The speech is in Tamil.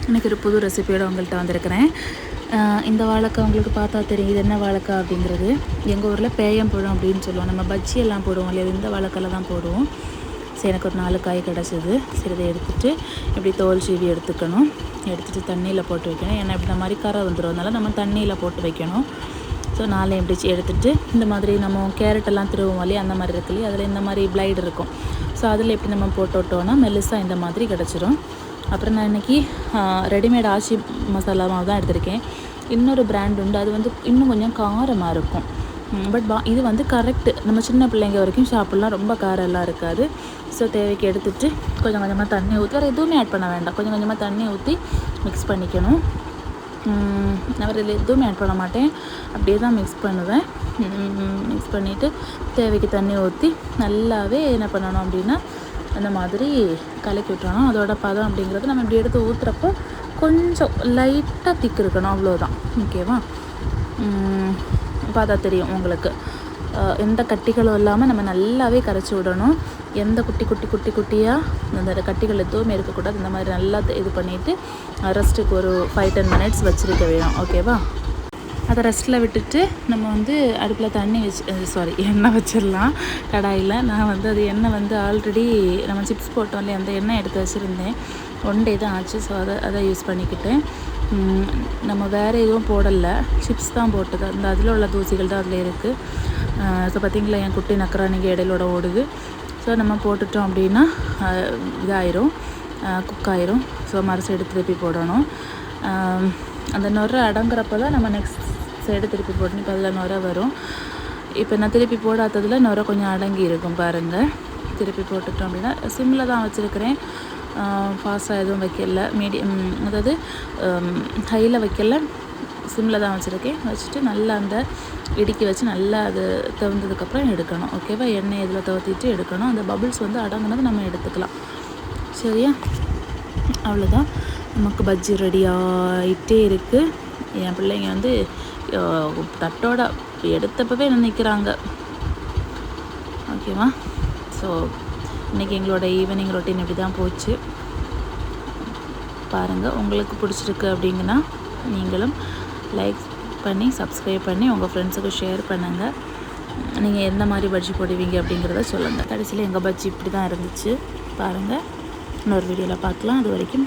இன்றைக்கி ஒரு புது ரெசிபியோடு உங்கள்கிட்ட வந்திருக்கிறேன். இந்த வாழைக்காய் உங்களுக்கு பார்த்தா தெரியும் இது என்ன வாழைக்காய் அப்படிங்கிறது. எங்கள் ஊரில் பேயம்பழம் அப்படின்னு சொல்லுவோம். நம்ம பஜ்ஜி எல்லாம் போடுவோம் இல்லையா, இந்த வாழைக்காயில் தான் போடுவோம். சரி, எனக்கு ஒரு 4 காய் கிடச்சிது. சரி, இதை எடுத்துகிட்டு இப்படி தோல் சீவி எடுத்துக்கணும். எடுத்துகிட்டு தண்ணியில் போட்டு வைக்கணும். ஏன்னா இப்படி இந்த மாதிரி கரை வந்துடும், அதனால் நம்ம தண்ணியில் போட்டு வைக்கணும். ஸோ 4 எப்படி எடுத்துகிட்டு இந்த மாதிரி நம்ம கேரட்டெல்லாம் திருவோம் இல்லையா, அந்த மாதிரி இருக்கு இல்லையா, அதில் இந்த மாதிரி பிளைடு இருக்கும். ஸோ அதில் எப்படி நம்ம போட்டு விட்டோன்னா மெல்லிசாக இந்த மாதிரி கிடச்சிரும். அப்புறம் நான் இன்றைக்கி ரெடிமேட் ஆச்சி மசாலா மாவு தான் எடுத்திருக்கேன். இன்னொரு பிராண்ட் உண்டு, அது வந்து இன்னும் கொஞ்சம் காரமாக இருக்கும். பட் இது வந்து கரெக்டு, நம்ம சின்ன பிள்ளைங்க வரைக்கும் சாப்பிட்லாம், ரொம்ப காரம் எல்லாம் இருக்காது. ஸோ தேவைக்கு எடுத்துகிட்டு கொஞ்சம் கொஞ்சமாக தண்ணி ஊற்றி, வேறு எதுவுமே ஆட் பண்ண வேண்டாம், கொஞ்சம் கொஞ்சமாக தண்ணி ஊற்றி மிக்ஸ் பண்ணிக்கணும். நான் வேறு இதில் எதுவுமே ஆட் பண்ண மாட்டேன், அப்படியே தான் மிக்ஸ் பண்ணுவேன். மிக்ஸ் பண்ணிவிட்டு தேவைக்கு தண்ணி ஊற்றி நல்லாவே என்ன பண்ணணும் அப்படின்னா அந்த மாதிரி கலக்கி விட்டணும். அதோட பதம் அப்படிங்கிறது நம்ம இப்படி எடுத்து ஊற்றுறப்போ கொஞ்சம் லைட்டாக திக்கு இருக்கணும், அவ்வளோதான். ஓகேவா? பார்த்தா தெரியும் உங்களுக்கு, எந்த கட்டிகளும் இல்லாமல் நம்ம நல்லாவே கரைச்சி விடணும். எந்த குட்டியாக அந்த கட்டிகள் எதுவுமே இருக்கக்கூடாது. இந்த மாதிரி நல்லா இது பண்ணிவிட்டு ரெஸ்ட்டுக்கு ஒரு 5-10 மினிட்ஸ் வச்சுருக்க வேணும். ஓகேவா? அதை ரெஸ்ட்டில் விட்டுட்டு நம்ம வந்து அடுப்பில் தண்ணி எண்ணெய் வச்சிடலாம் கடாயில். நான் வந்து அது எண்ணெய் வந்து ஆல்ரெடி நம்ம சிப்ஸ் போட்டோம் இல்லையா, அந்த எண்ணெய் எடுத்து வச்சுருந்தேன். 1 day தான் ஆச்சு. ஸோ அதை யூஸ் பண்ணிக்கிட்டேன். நம்ம வேறு எதுவும் போடலை, சிப்ஸ் தான் போட்டது. அந்த அதில் உள்ள தூசிகள் தான் அதில் இருக்குது. ஸோ பார்த்திங்களா, என் குட்டி நக்கரானிங்க இடையிலோட ஓடுது. ஸோ நம்ம போட்டுட்டோம் அப்படின்னா இதாயிரும், குக் ஆயிரும். ஸோ மறு சைடு திருப்பி போடணும். அந்த நுரை அடங்குறப்போ தான் நம்ம நெக்ஸ்ட் சைடு திருப்பி போடணும். இப்போ அதில் நுரை வரும். இப்போ நான் திருப்பி போடாததில் நுரை கொஞ்சம் அடங்கி இருக்கும் பாருங்கள். திருப்பி போட்டுட்டோம் அப்படின்னா சிம்மில் தான் வச்சுருக்கிறேன், ஃபாஸ்ட்டாக எதுவும் வைக்கல, மீடியம் அதாவது ஹையில் வைக்கல, சிம்மில் தான் வச்சுருக்கேன். வச்சுட்டு நல்லா அந்த இடுக்கி வச்சு நல்லா அது தவிர்ந்ததுக்கப்புறம் எடுக்கணும். ஓகேவா? எண்ணெய் இதில் தவிர்த்திட்டு எடுக்கணும். அந்த பபுள்ஸ் வந்து அடங்குனது நம்ம எடுத்துக்கலாம். சரியா? அவ்வளோதான், நமக்கு பஜ்ஜி ரெடி ஆகிட்டே இருக்குது. என் பிள்ளைங்க வந்து தட்டோட எடுத்தப்பவே நினைக்கிறாங்க. ஓகேவா? ஸோ இன்றைக்கி எங்களோட ஈவினிங் ரொட்டீன் இப்படி தான் போச்சு. பாருங்கள், உங்களுக்கு பிடிச்சிருக்கு அப்படிங்கன்னா நீங்களும் லைக் பண்ணி சப்ஸ்கிரைப் பண்ணி உங்கள் ஃப்ரெண்ட்ஸுக்கு ஷேர் பண்ணுங்கள். நீங்கள் எந்த மாதிரி பஜ்ஜி போடுவீங்க அப்படிங்கிறத சொல்லுங்கள். கடைசியில் எங்கள் பஜ்ஜி இப்படி தான் இருந்துச்சு. பாருங்கள், இன்னொரு வீடியோவில் பார்க்கலாம். அது வரைக்கும்